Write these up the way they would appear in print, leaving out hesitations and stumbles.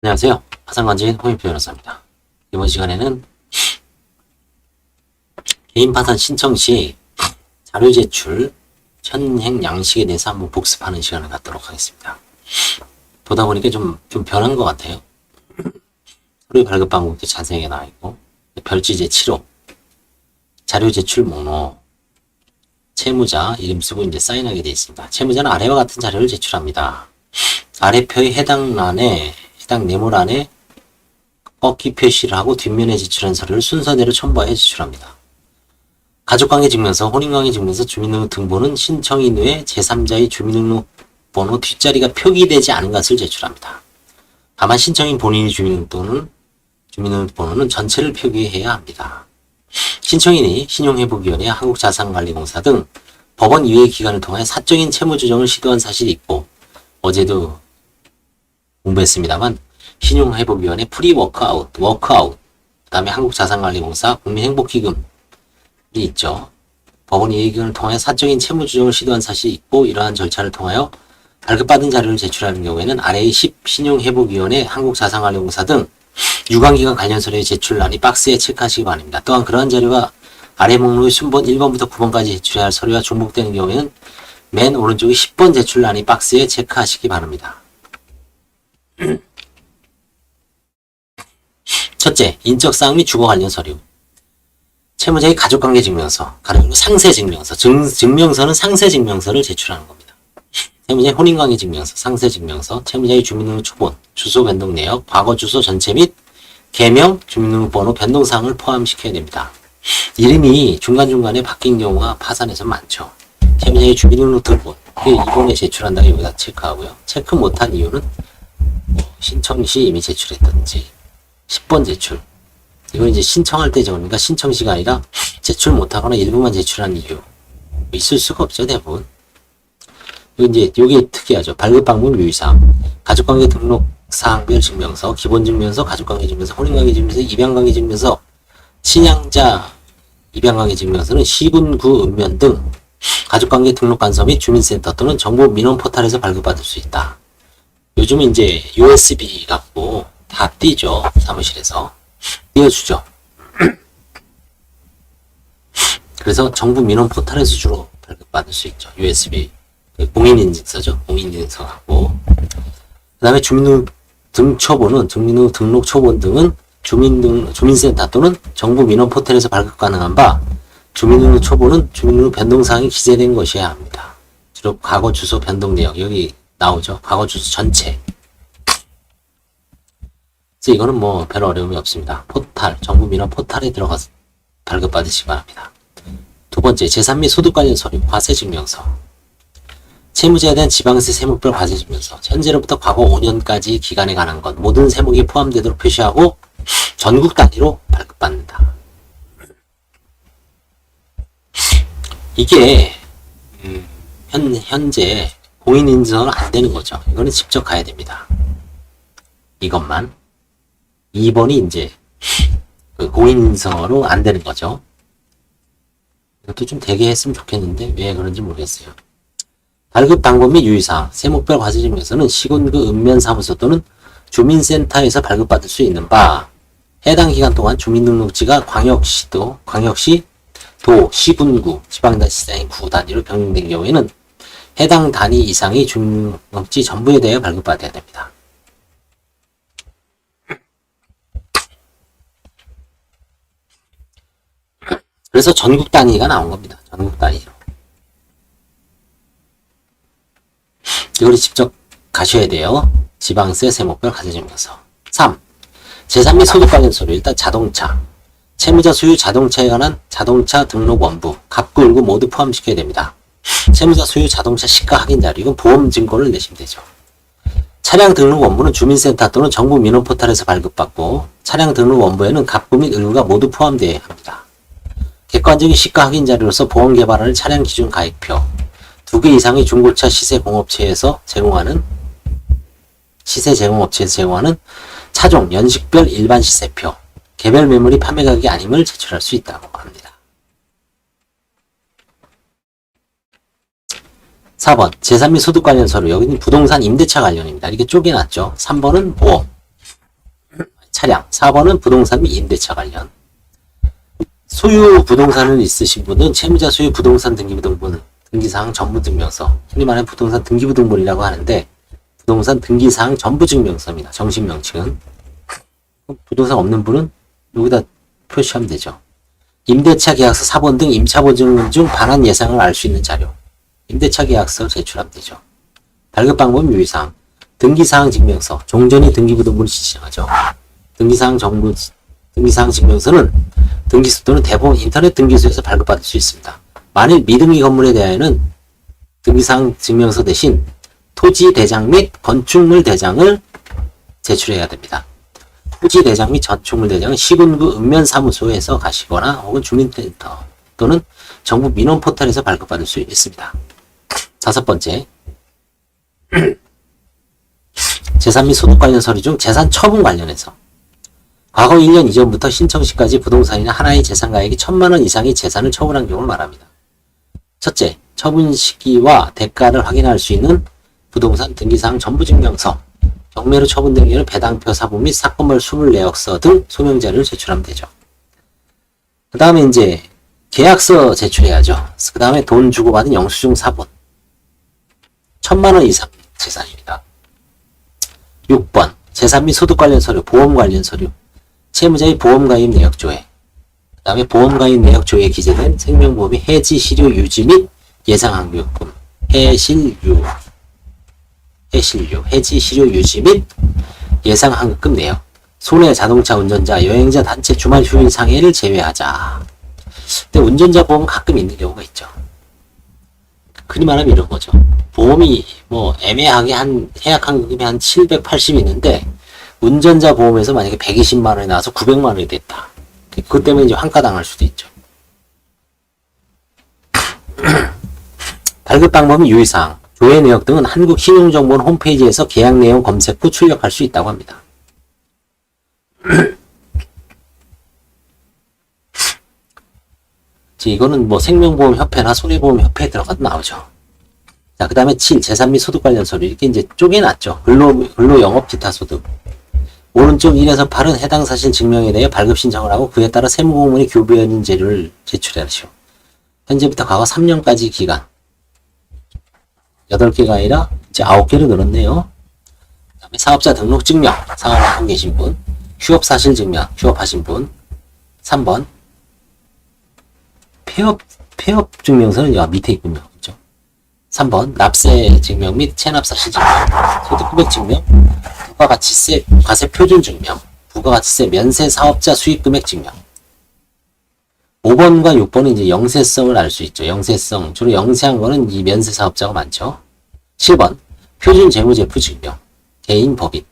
안녕하세요. 파산관제인 홍익표 변호사입니다. 이번 시간에는 개인 파산 신청 시 자료 제출, 현행 양식에 대해서 한번 복습하는 시간을 갖도록 하겠습니다. 보다 보니까 좀 변한 것 같아요. 서류 발급 방법도 자세하게 나와 있고, 별지제 7호, 자료 제출 목록, 채무자 이름 쓰고 이제 사인하게 되어 있습니다. 채무자는 아래와 같은 자료를 제출합니다. 아래 표의 해당 네모란에 꺾기 표시를 하고 뒷면에 제출한 서류를 순서대로 첨부하여 제출합니다. 가족관계증명서, 혼인관계증명서, 주민등록 등본은 신청인 외 제3자의 주민등록번호 뒷자리가 표기되지 않은 것을 제출합니다. 다만 신청인 본인의 주민등록번호는 전체를 표기해야 합니다. 신청인이 신용회복위원회, 한국자산관리공사 등 법원 이외의 기관을 통해 사적인 채무조정을 시도한 사실이 있고, 어제도 공부했습니다만 신용회복위원회 프리워크아웃, 워크아웃, 그 다음에 한국자산관리공사, 국민행복기금이 있죠. 법원 이의견을 통해 사적인 채무조정을 시도한 사실이 있고, 이러한 절차를 통하여 발급받은 자료를 제출하는 경우에는 아래의 10 신용회복위원회, 한국자산관리공사 등 유관기관 관련 서류의 제출란이 박스에 체크하시기 바랍니다. 또한 그러한 자료가 아래 목록의 순번 1번부터 9번까지 제출해야 할 서류와 중복되는 경우에는 맨 오른쪽의 10번 제출란이 박스에 체크하시기 바랍니다. 첫째, 인적사항 및 주거 관련 서류. 채무자의 가족관계증명서, 가령 상세증명서, 증명서는 상세증명서를 제출하는 겁니다. 채무자의 혼인관계증명서, 상세증명서, 채무자의 주민등록 초본, 주소 변동 내역, 과거 주소 전체 및 개명, 주민등록번호 변동사항을 포함시켜야 됩니다. 이름이 중간중간에 바뀐 경우가 파산에서 많죠. 채무자의 주민등록 등본, 이번에 제출한다고 여기다 체크하고요. 체크 못한 이유는 신청 시 이미 제출했던지 10번 제출, 이건 이제 신청할 때 적으니까 신청 시가 아니라 제출 못하거나 일부만 제출한 이유 있을 수가 없죠. 대부분 이제 요게 특이하죠. 발급 방법 유의사항, 가족관계 등록 사항별 증명서, 기본증명서, 가족관계증명서, 혼인관계증명서, 입양관계증명서, 친양자 입양관계증명서는 시군구 읍면 등 가족관계 등록관서 및 주민센터 또는 정보 민원 포털에서 발급받을 수 있다. 요즘은 이제 USB 갖고 다 띄죠. 사무실에서 띄워주죠. 그래서 정부 민원 포털에서 주로 발급받을 수 있죠. USB 공인인증서죠. 공인인증서 갖고, 그 다음에 주민등록 등초본은 주민등록 등록 초본 등은 주민센터 또는 정부 민원 포털에서 발급 가능한 바, 주민등록 초본은 주민등록 변동사항이 기재된 것이어야 합니다. 주로 과거 주소 변동 내역 여기 나오죠. 과거 주소 전체. 그래서 이거는 뭐 별 어려움이 없습니다. 포털, 정부 민원 포털에 들어가서 발급받으시기 바랍니다. 두 번째, 재산 및 소득 관련 서류, 과세증명서. 채무자에 대한 지방세 세목별 과세증명서. 현재로부터 과거 5년까지 기간에 관한 것, 모든 세목이 포함되도록 표시하고 전국 단위로 발급받는다. 이게 현재 공인인증서는 안 되는 거죠. 이거는 직접 가야 됩니다. 이것만. 2번이 이제 공인인증서로 안 되는 거죠. 이것도 좀 되게 했으면 좋겠는데 왜 그런지 모르겠어요. 발급 방법 및 유의사항, 세목별 과세증명서는 시군구 읍면사무소 또는 주민센터에서 발급받을 수 있는 바, 해당 기간 동안 주민등록지가 광역시, 도, 시군구, 지방자치단위 구 단위로 변경된 경우에는 해당 단위 이상의 주민등록지 전부에 대해 발급받아야 됩니다. 그래서 전국 단위가 나온 겁니다. 전국 단위로. 이걸 직접 가셔야 돼요. 지방세 세목별 과세증명서. 3. 재산 및 소득 관련 서류. 일단 자동차. 채무자 소유 자동차에 관한 자동차 등록 원부, 갑구을구 모두 포함시켜야 됩니다. 채무자 소유 자동차 시가 확인 자료. 이건 보험 증권을 내시면 되죠. 차량 등록 원부는 주민센터 또는 정부 민원 포털에서 발급받고, 차량 등록 원부에는 갑구 및 을구가 모두 포함되어야 합니다. 객관적인 시가 확인 자료로서 보험 개발하는 차량 기준 가액표, 2개 이상의 중고차 시세 공업체에서 제공하는 차종, 연식별 일반 시세표, 개별 매물이 판매 가격이 아님을 제출할 수 있다고 합니다. 4번 재산 및 소득 관련 서류. 여기는 부동산 임대차 관련입니다. 이렇게 쪼개놨죠. 3번은 보험. 차량. 4번은 부동산 및 임대차 관련. 소유 부동산을 있으신 분은 채무자 소유 부동산 등기부등본, 등기사항 전부증명서, 흔히 말하는 부동산 등기부등본이라고 하는데 부동산 등기사항 전부증명서입니다. 정식 명칭은. 부동산 없는 분은 여기다 표시하면 되죠. 임대차 계약서 4번 등 임차보증금 중 반환 예상을 알 수 있는 자료. 임대차 계약서 제출하면 되죠. 발급 방법 유의사항. 등기사항 증명서. 종전이 등기부등본을 지정하죠. 등기사항 증명서는 등기소 또는 대부분 인터넷 등기소에서 발급받을 수 있습니다. 만일 미등기 건물에 대하여는 등기사항 증명서 대신 토지 대장 및 건축물 대장을 제출해야 됩니다. 토지 대장 및 건축물 대장은 시군구 읍면사무소에서 가시거나 혹은 주민센터 또는 정부 민원 포털에서 발급받을 수 있습니다. 5번째, 재산 및 소득 관련 서류 중 재산 처분 관련해서 과거 1년 이전부터 신청 시까지 부동산이나 하나의 재산가액이 1,000만원 이상의 재산을 처분한 경우를 말합니다. 첫째, 처분 시기와 대가를 확인할 수 있는 부동산 등기사항 전부증명서, 경매로 처분된 경우는 배당표 사본 및 사건물 24억서 등 소명자료를 제출하면 되죠. 그 다음에 이제 계약서 제출해야죠. 그 다음에 돈 주고받은 영수증 사본. 1,000만원 이상 재산입니다. 6번, 재산 및 소득 관련 서류, 보험 관련 서류. 채무자의 보험가입 내역 조회. 그 다음에 보험가입 내역 조회에 기재된 생명보험의 해지 실효 유지 및 예상 항교육금. 해지 실효 유지 및 예상 환급금 내역. 손해 자동차 운전자, 여행자 단체 주말 휴일 상해를 제외하자. 근데 운전자 보험은 가끔 있는 경우가 있죠. 흔히 말하면 이런 거죠. 보험이 뭐 애매하게 해약 환급금이 한 780 있는데 운전자 보험에서 만약에 120만 원이 나와서 900만 원이 됐다. 그것 때문에 이제 환가당할 수도 있죠. 발급 방법은 유의사항, 조회 내역 등은 한국신용정보원 홈페이지에서 계약 내용 검색 후 출력할 수 있다고 합니다. 이거는 뭐 생명보험협회나 손해보험협회에 들어가도 나오죠. 자, 그 다음에 7. 재산 및 소득 관련 서류. 이렇게 이제 쪼개놨죠. 근로 영업 기타 소득. 오른쪽 1에서 8은 해당 사실 증명에 대해 발급 신청을 하고 그에 따라 세무공무원이 교부해진 재료를 제출하시오. 현재부터 과거 3년까지 기간. 8개가 아니라 이제 9개로 늘었네요. 그 다음에 사업자 등록 증명. 사업하고 계신 분. 휴업 사실 증명. 휴업하신 분. 3번. 폐업 증명서는 밑에 있군요. 그렇죠? 3번. 납세 증명 및 체납 사실 증명. 소득 금액 증명. 부가가치세 과세 표준 증명, 부가가치세 면세 사업자 수익 금액 증명. 5번과 6번은 이제 영세성을 알 수 있죠. 영세성. 주로 영세한 거는 이 면세 사업자가 많죠. 7번. 표준 재무제표 증명. 개인 법인.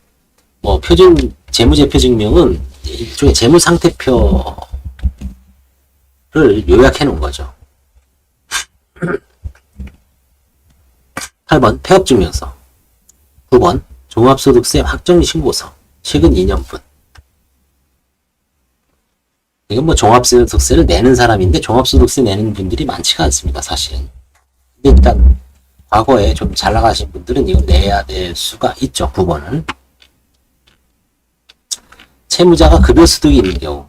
뭐 표준 재무제표 증명은 일종의 재무상태표를 요약해 놓은 거죠. 8번. 폐업 증명서. 9번. 종합소득세 확정신고서. 최근 2년분. 이건 뭐 종합소득세를 내는 사람인데 종합소득세 내는 분들이 많지가 않습니다. 사실은. 근데 일단 과거에 좀 잘 나가신 분들은 이걸 내야 될 수가 있죠. 9번은. 채무자가 급여소득이 있는 경우.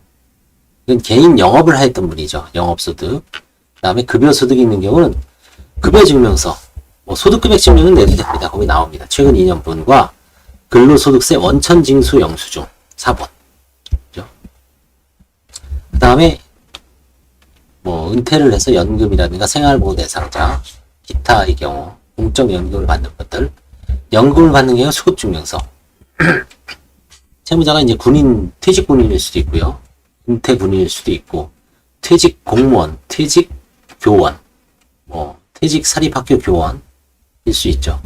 이건 개인 영업을 했던 분이죠. 영업소득. 그 다음에 급여소득이 있는 경우는 급여증명서. 뭐 소득금액 증명은 내도 됩니다. 거기 나옵니다. 최근 2년분과 근로소득세 원천징수 영수증 4번. 그죠? 그 다음에 뭐 은퇴를 해서 연금이라든가 생활보호 대상자, 기타의 경우 공적연금을 받는 것들, 연금을 받는 경우 수급증명서. 채무자가 이제 군인, 퇴직 군인일 수도 있고요. 은퇴 군인일 수도 있고, 퇴직 공무원, 퇴직 교원, 뭐 퇴직 사립학교 교원. 일 수 있죠.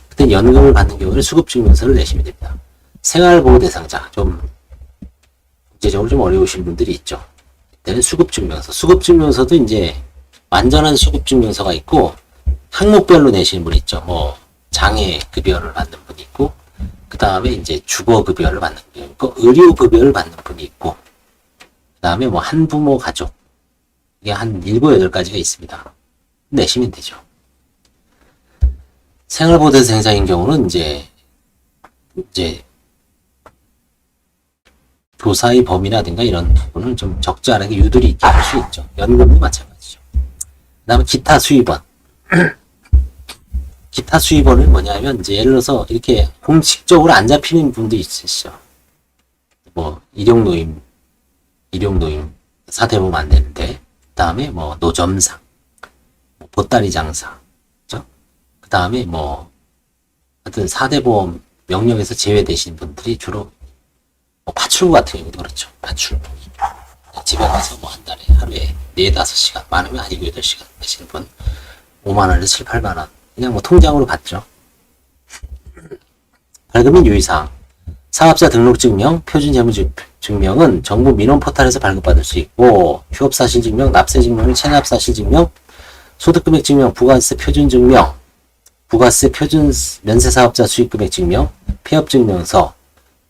그때 연금을 받는 경우는 수급증명서를 내시면 됩니다. 생활보호 대상자, 좀 경제적으로 좀 어려우신 분들이 있죠. 그때는 수급증명서. 수급증명서도 이제 완전한 수급증명서가 있고 항목별로 내시는 분이 있죠. 뭐 장애급여를 받는 분이 있고, 그 다음에 이제 주거급여를 받는 분이 있고, 의료급여를 받는 분이 있고, 그 다음에 뭐 한부모 가족. 이게 한 7, 8가지가 있습니다. 내시면 되죠. 생활보호 대상자인 경우는 이제 교사의 범위라든가 이런 부분을 좀 적절하게 유도리 있게 할 수 있죠. 연금도 마찬가지죠. 그 다음에 기타 수입원. 기타 수입원은 뭐냐면, 이제 예를 들어서 이렇게 공식적으로 안 잡히는 분도 있으시죠. 뭐, 일용노임, 사대보험 안 되는데, 그 다음에 뭐, 노점상, 뭐 보따리 장사, 그죠? 그 다음에 뭐, 하여튼 사대보험 명령에서 제외되신 분들이 주로 뭐 파출부 같은 경우도 그렇죠. 파출부. 집에 가서 뭐 한 달에 하루에 4-5시간, 많으면 한 7-8시간 하시는 분, 5만원에서 7-8만원. 그냥 뭐 통장으로 받죠. 발급인 유의사항. 사업자 등록증명, 표준재무증명은 정부 민원 포털에서 발급받을 수 있고, 휴업사실증명, 납세증명, 체납사실증명, 소득금액증명, 부가세 표준증명, 부가세 표준 면세사업자 수익금액증명, 폐업증명서,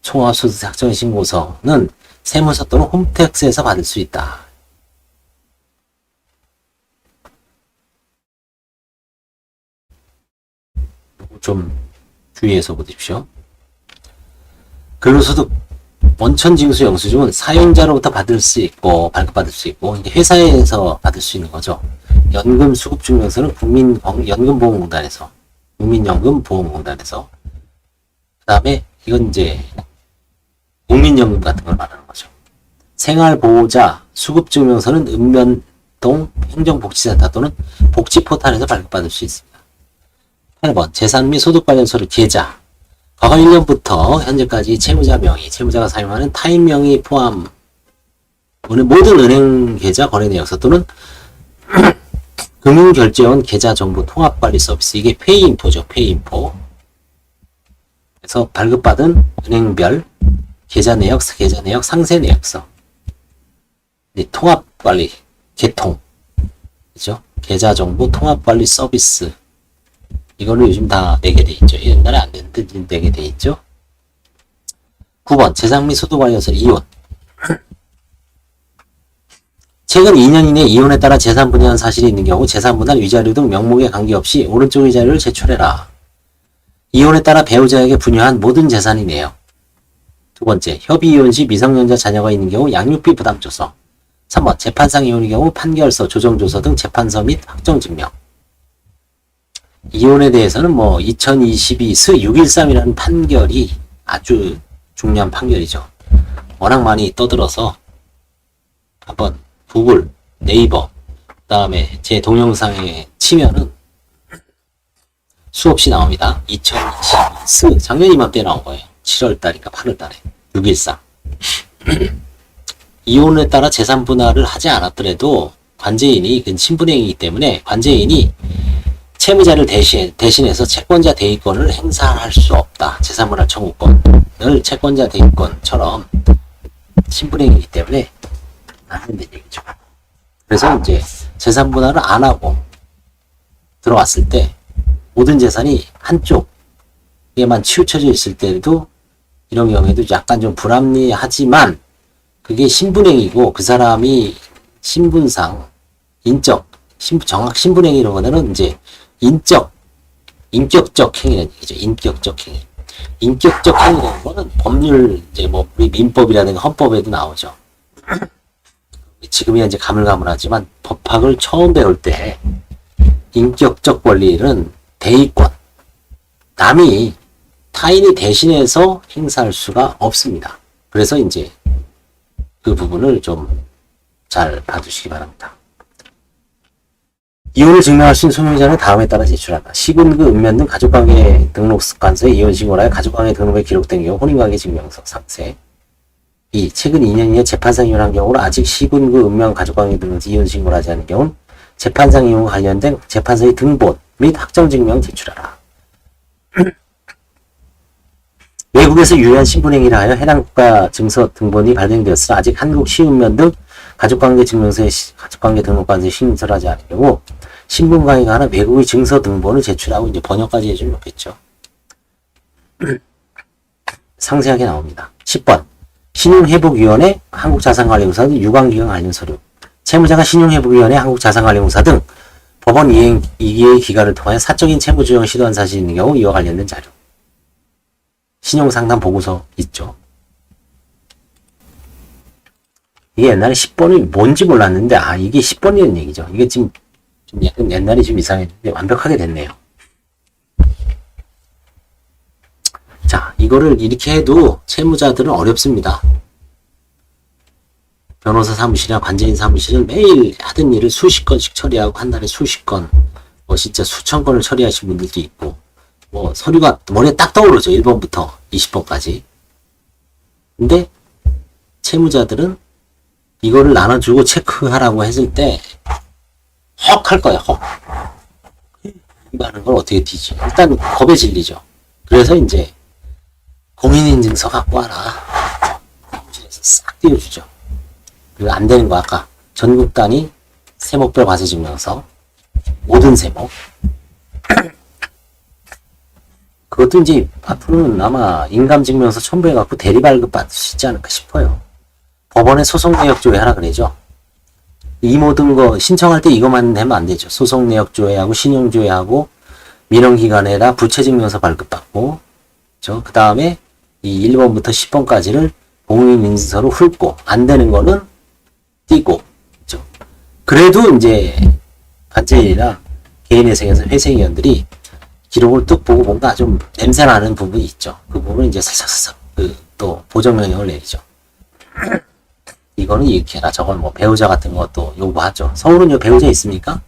총합소득세학정신고서는 세무서 또는 홈택스에서 받을 수 있다. 좀 주의해서 보십시오. 근로소득 원천징수 영수증은 사용자로부터 받을 수 있고 발급받을 수 있고 회사에서 받을 수 있는 거죠. 연금 수급증명서는 연금보험공단에서 국민연금보험공단에서 그 다음에 이건 이제 국민연금 같은 걸 말하는 거죠. 생활보호자 수급증명서는 읍면동 행정복지센터 또는 복지포탈에서 발급받을 수 있습니다. 8번 재산 및 소득 관련 서류 계좌. 과거 1년부터 현재까지 채무자 명의, 채무자가 사용하는 타인 명의 포함 모든 은행 계좌 거래 내역서 또는 금융결제원 계좌 정보 통합관리 서비스. 이게 페이인포죠. 페이인포. 그래서 발급받은 은행별 계좌 내역, 상세 내역서. 통합관리, 개통. 그죠? 계좌 정보 통합관리 서비스. 이거는 요즘 다 내게 돼 있죠. 옛날에 안 됐는데 내게 돼 있죠. 9번 재산 및 소득 관련서 이혼. 최근 2년 이내 이혼에 따라 재산 분해한 사실이 있는 경우 재산 분할 위자료 등 명목에 관계없이 오른쪽 위자료를 제출해라. 이혼에 따라 배우자에게 분여한 모든 재산이네요. 두 번째 협의 이혼 시 미성년자 자녀가 있는 경우 양육비 부담조서. 3번 재판상 이혼의 경우 판결서, 조정조서 등 재판서 및 확정증명. 이혼에 대해서는 뭐 2022스 613이라는 판결이 아주 중요한 판결이죠. 워낙 많이 떠들어서 한번 구글, 네이버, 그 다음에 제 동영상에 치면은 수없이 나옵니다. 2022스 작년 이맘때 나온 거예요. 7월달인가 8월달에 613. 이혼에 따라 재산 분할을 하지 않았더라도 관제인이 그 신분행위이기 때문에 관제인이 채무자를 대신해서 채권자 대위권을 행사할 수 없다. 재산분할 청구권을 채권자 대위권처럼 신분행위이기 때문에 안 된다는 얘기죠. 그래서 이제 재산분할을 안 하고 들어왔을 때 모든 재산이 한쪽에만 치우쳐져 있을 때도 이런 경우에도 약간 좀 불합리하지만 그게 신분행위고 그 사람이 신분상 정확 신분행위라고 하는 이제 인격적 행위라는 얘기죠. 인격적 행위. 인격적 행위라는 거는 법률, 이제 뭐, 우리 민법이라든가 헌법에도 나오죠. 지금이야 이제 가물가물하지만 법학을 처음 배울 때 인격적 권리는 대의권. 타인이 대신해서 행사할 수가 없습니다. 그래서 이제 그 부분을 좀 잘 봐주시기 바랍니다. 이혼을 증명할 수 있는 소명자는 다음에 따라 제출한다. 시군구, 읍면 등 가족관계 등록관서에 이혼신고를 하여 가족관계 등록에 기록된 경우 혼인관계 증명서 상세. 2. 최근 2년 이내 재판상 이혼한 경우로 아직 시군구, 읍면 가족관계 등록에서 이혼신고를 하지 않은 경우는 재판상 이혼과 관련된 재판서의 등본 및 확정증명 제출하라. 외국에서 유효한 신분행위를 하여 해당 국가 증서 등본이 발행되었으나 아직 한국 시읍면 등 가족관계 증명서에 가족관계 등록관서에 신설하지 않은 경우 신분관계가 하나 외국의 증서 등본을 제출하고 이제 번역까지 해주면 좋겠죠. 상세하게 나옵니다. 10번 신용회복위원회, 한국자산관리공사 등 유관기관 관련 서류. 채무자가 신용회복위원회, 한국자산관리공사 등 법원 이기의 기관을 통하여 사적인 채무조정을 시도한 사실이 있는 경우 이와 관련된 자료. 신용상담 보고서 있죠. 이게 옛날에 10번이 뭔지 몰랐는데, 아, 이게 10번이라는 얘기죠. 이게 지금 좀 약간 옛날이 좀 이상했는데 완벽하게 됐네요. 자, 이거를 이렇게 해도 채무자들은 어렵습니다. 변호사 사무실이나 관제인 사무실은 매일 하던 일을 수십 건씩 처리하고 한 달에 수십 건, 뭐 진짜 수천 건을 처리하신 분들도 있고, 뭐 서류가 머리에 딱 떠오르죠. 1번부터 20번까지. 근데 채무자들은 이거를 나눠주고 체크하라고 했을 때 헉 할 거야. 헉. 이거 하는 걸 어떻게 뒤지? 일단 겁에 질리죠. 그래서 이제 공인인증서 갖고 와라. 사무실에서 싹 띄워주죠. 그리고 안 되는 거 아까 전국 단위 세목별 과세증명서, 모든 세목. 그것도 이제 앞으로는 아마 인감증명서 첨부해갖고 대리발급 받을 수 있지 않을까 싶어요. 법원에 소송 내역 조회하라 그러죠. 이 모든 거 신청할 때 이것만 하면 안 되죠. 소송 내역 조회하고 신용 조회하고 민원기관에다 부채증명서 발급받고, 그 다음에 이 1번부터 10번까지를 공인인증서로 훑고 안 되는 거는 띄고, 그렇죠? 그래도 이제 관제인이나 개인회생에서 회생위원들이 기록을 뚝 보고 뭔가 좀 냄새나는 부분이 있죠. 그 부분은 이제 살짝살짝 또 보정명령을 내리죠. 이거는 이렇게 해라. 저건 뭐 배우자 같은 것도 요구하죠. 서울은 요 배우자 있습니까?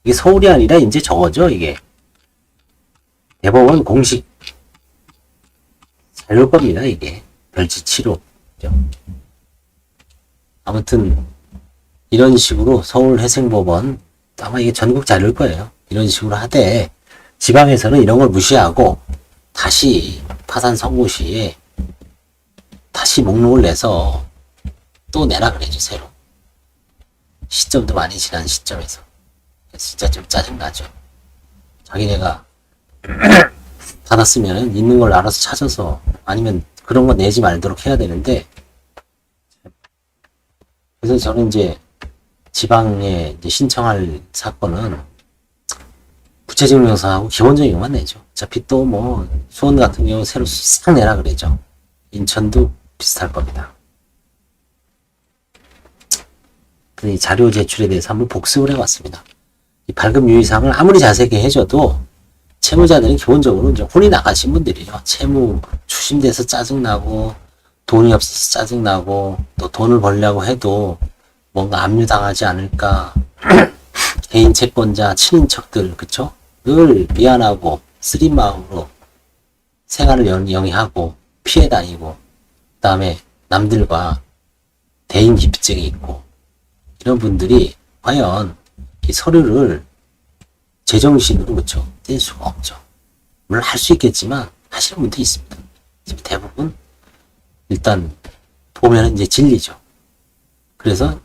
이게 서울이 아니라 이제 저거죠. 이게 대법원 공식 잘 올 겁니다. 이게 별지치로. 아무튼 이런 식으로 서울회생법원 아마 이게 전국 잘 올 거예요. 이런 식으로 하되 지방에서는 이런 걸 무시하고 다시 파산 선고 시에 다시 목록을 내서 또 내라 그래죠. 새로. 시점도 많이 지난 시점에서. 진짜 좀 짜증나죠. 자기네가 받았으면 있는 걸 알아서 찾아서 아니면 그런 거 내지 말도록 해야 되는데, 그래서 저는 이제 지방에 이제 신청할 사건은 부채증명서하고 기본적인 것만 내죠. 어차피 또 뭐 수원 같은 경우 새로 싹 내라 그래죠. 인천도 비슷할 겁니다. 이 자료 제출에 대해서 한번 복습을 해봤습니다. 이 발급 유의사항을 아무리 자세하게 해줘도 채무자들은 기본적으로 이제 혼이 나가신 분들이죠. 채무 추심돼서 짜증나고 돈이 없어서 짜증나고 또 돈을 벌려고 해도 뭔가 압류당하지 않을까. 개인 채권자, 친인척들, 그쵸? 늘 미안하고 쓰린 마음으로 생활을 영위하고 피해 다니고, 그 다음에 남들과 대인 기피증이 있고, 이런 분들이 과연 이 서류를 제정신으로, 그쵸? 뗄 수가 없죠. 물론 할 수 있겠지만 하시는 분도 있습니다. 대부분 일단 보면 이제 질리죠. 그래서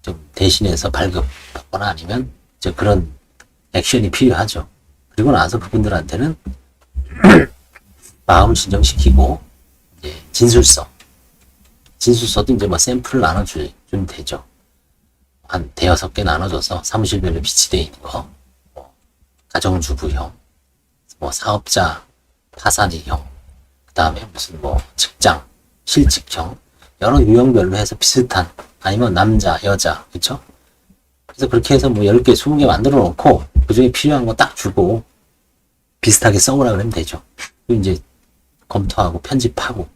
좀 대신해서 발급받거나 아니면 이제 그런 액션이 필요하죠. 그리고 나서 그분들한테는 마음을 진정시키고 이제 진술서도 이제 뭐 샘플을 나눠주면 되죠. 한 대여섯 개 나눠줘서 사무실별로 비치되어 있는 거, 뭐 가정주부형, 뭐 사업자 파산이형, 그 다음에 무슨 뭐 직장 실직형, 여러 유형별로 해서 비슷한, 아니면 남자 여자, 그쵸? 그래서 그렇게 해서 뭐 10개 20개 만들어 놓고 그 중에 필요한 거 딱 주고 비슷하게 써오라 그러면 되죠. 그리고 이제 검토하고 편집하고,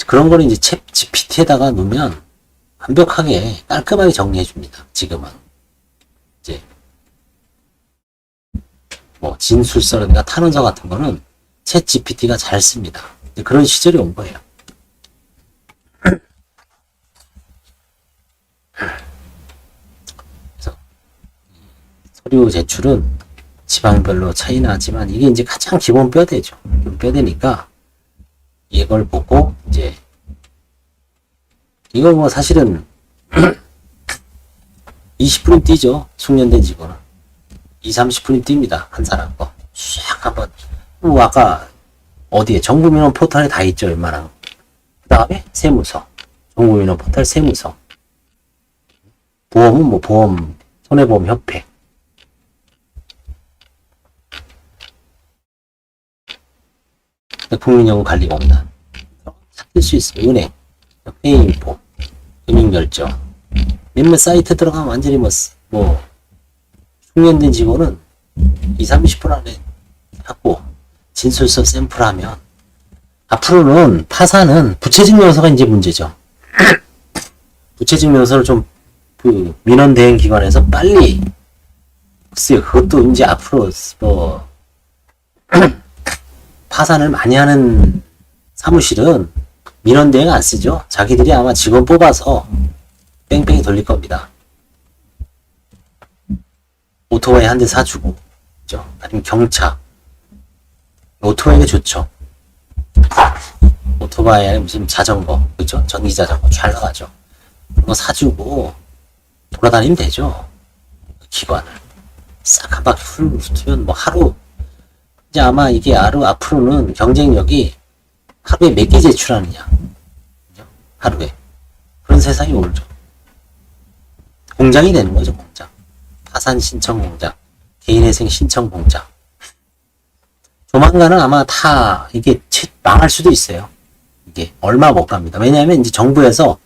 그런 거는 이제 챗 GPT에다가 놓으면 완벽하게 깔끔하게 정리해 줍니다. 지금은 이제 뭐 진술서라든가 탄원서 같은 거는 챗 GPT가 잘 씁니다. 그런 시절이 온 거예요. 그래서 서류 제출은 지방별로 차이 나지만 이게 이제 가장 기본 뼈대죠. 뼈대니까 이걸 보고 이제 이거 뭐 사실은 20분이 뛰죠. 숙련된 직원은 20-30분이 뜁니다. 한 사람 거 쫙 한번. 아까 어디에 정부민원 포털에 다 있죠. 웬만한. 그 다음에 세무서, 정부민원 포털 세무서, 보험은 뭐 보험 손해보험협회, 국민연금관리공단, 뜰 수 있어요. 은행, 페이인포, 금융결정. 몇몇 사이트 들어가면 완전히 뭐 숙련된 직원은 20-30분 안에 하고 진술서 샘플하면 앞으로는 파산은 부채증명서가 이제 문제죠. 부채증명서를 좀 그 민원 대행 기관에서 빨리 글쎄요, 그것도 이제 앞으로 뭐 파산을 많이 하는 사무실은 민원 대행 안 쓰죠. 자기들이 아마 직원 뽑아서 뺑뺑이 돌릴 겁니다. 오토바이 한 대 사주고, 그죠? 아니면 경차. 오토바이가 좋죠. 오토바이 아니면 무슨 자전거, 그죠? 전기 자전거 잘 나가죠. 그거 사주고 돌아다니면 되죠. 기관을 싹 한 바퀴 훑으면 뭐 하루, 이제 아마 이게 앞으로는 경쟁력이 하루에 몇 개 제출하느냐, 그죠? 하루에 그런 세상이 오죠. 공장이 되는 거죠. 공장. 파산 신청 공장, 개인회생 신청 공장. 조만간은 아마 다 이게 망할 수도 있어요. 이게 얼마 못 갑니다. 왜냐하면 이제 정부에서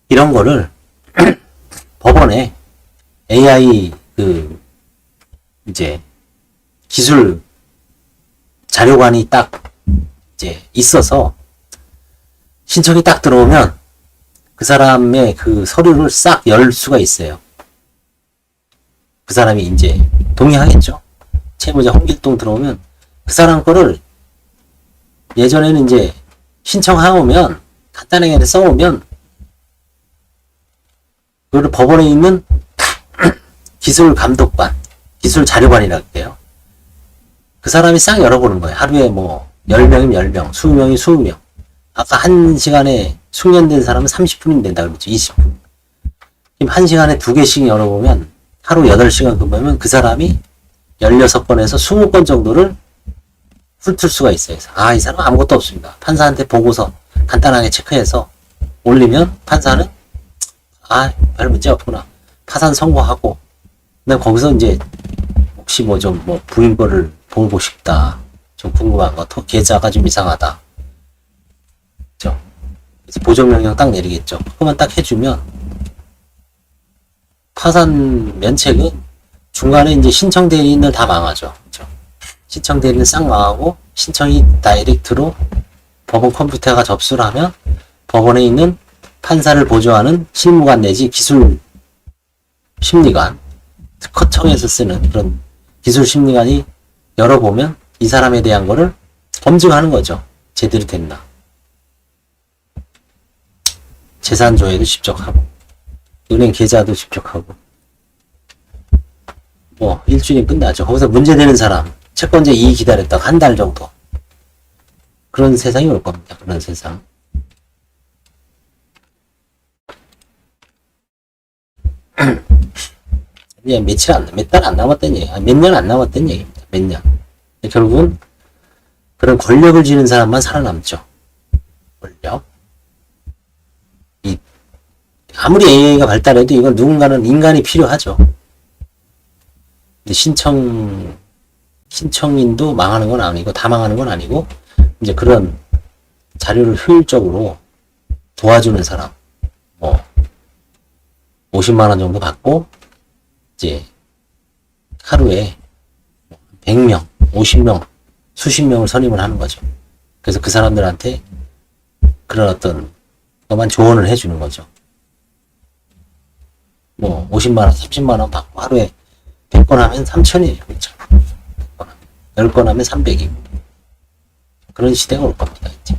이런 거를 법원에 AI 이제 기술 자료관이 딱 이제 있어서 신청이 딱 들어오면 그 사람의 그 서류를 싹 열 수가 있어요. 그 사람이 이제 동의하겠죠. 채무자 홍길동 들어오면 그 사람 거를 예전에는 이제 신청하오면 간단하게 써오면 그거를 법원에 있는 기술 감독관, 기술 자료관이라고 해요. 그 사람이 싹 열어보는 거예요. 하루에 뭐 10명이면 10명, 20명이면 20명. 아까 1시간에 숙련된 사람은 30분이면 된다 그랬죠. 20분. 그럼 1시간에 2개씩 열어보면 하루 8시간 근무하면 그 사람이 16건에서 20건 정도를 훑을 수가 있어요. 아, 이 사람 아무것도 없습니다. 판사한테 보고서 간단하게 체크해서 올리면 판사는 별 문제 없구나. 파산 선고하고, 근데 거기서 이제 혹시 부인 거를 보고 싶다. 좀 궁금한 거, 계좌가 좀 이상하다. 그죠? 그래서 보정명령 딱 내리겠죠. 그것만 딱 해주면 파산 면책은 중간에 이제 신청 대리인들 다 망하죠. 그죠? 신청 대리인 싹 망하고 신청이 다이렉트로 법원 컴퓨터가 접수를 하면 법원에 있는 판사를 보조하는 실무관 내지 기술 심리관, 특허청에서 쓰는 그런 기술 심리관이 열어보면 이 사람에 대한 거를 검증하는 거죠. 제대로 됐나. 재산 조회도 직접 하고, 은행 계좌도 직접 하고, 뭐 일주일이 끝나죠. 거기서 문제되는 사람, 채권자 이의 기다렸다가 한 달 정도. 그런 세상이 올 겁니다. 그런 세상. 이제 몇 달 안 남았던 얘기, 몇 년 안 남았던 얘기입니다. 몇 년. 결국은 그런 권력을 쥐는 사람만 살아남죠. 권력. 아무리 AI가 발달해도 이건 누군가는 인간이 필요하죠. 근데 신청인도 망하는 건 아니고, 다 망하는 건 아니고, 이제 그런 자료를 효율적으로 도와주는 사람, 50만원 정도 받고, 이제 하루에 100명, 50명, 수십 명을 선임을 하는 거죠. 그래서 그 사람들한테 그런 어떤 것만 조언을 해주는 거죠. 50만원, 30만원 받고 하루에 100건 하면 3천이에요. 그렇죠? 10건 하면 300이고. 그런 시대가 올 겁니다, 이제.